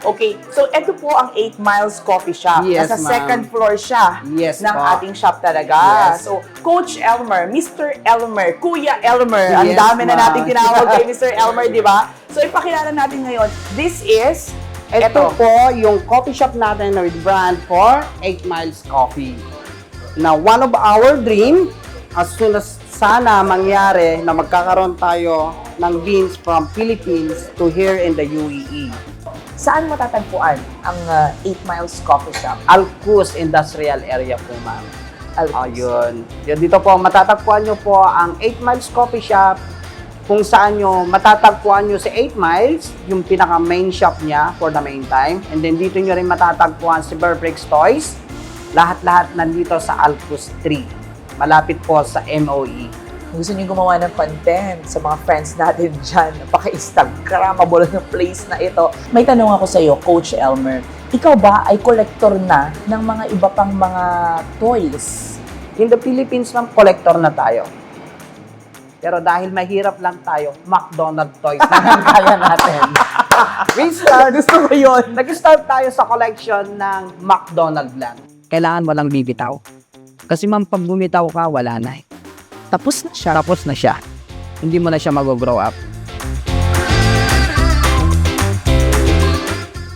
Okay, so ito po ang 8 Miles Coffee Shop. Yes, Nasa ma'am. second floor siya Yes, ng po. ating shop talaga. Yes. So, Coach Elmer, Mr. Elmer, Kuya Elmer. Ang Yes, dami na ma'am. natin tinawag kay Mr. Elmer, di ba? So, ipakilala natin ngayon. This is, Ito po yung coffee shop natin with brand for 8 Miles Coffee. Now, one of our dream, as soon as sana mangyari na magkakaroon tayo ng beans from Philippines to here in the UAE. Saan matatagpuan ang 8 Miles Coffee Shop? Alcus Industrial Area po, ma'am. Alcus. Ayun. Dito po, matatagpuan nyo po ang 8 Miles Coffee Shop, kung saan nyo matatagpuan nyo si 8 Miles, yung pinaka-main shop niya for the meantime. And then dito nyo rin matatagpuan si Burbricks Toys. Lahat-lahat nandito sa Alcus 3. Malapit po sa MOE. Gusto niyo gumawa ng content sa mga friends natin dyan, napaka-Instagramable na place na ito. May tanong ako sa iyo, Coach Elmer. Ikaw ba ay collector na ng mga iba pang mga toys? In the Philippines, ma'am, collector na tayo. Pero dahil mahirap lang tayo, McDonald's toys na lang kaya natin. Gusto ko yun. Nag-start tayo sa collection ng McDonald's lang. Kailangan walang bibitaw. Kasi ma'am, pag bumitaw ka, wala na eh. Tapos na siya. Tapos na siya. Hindi mo na siya mag-grow up.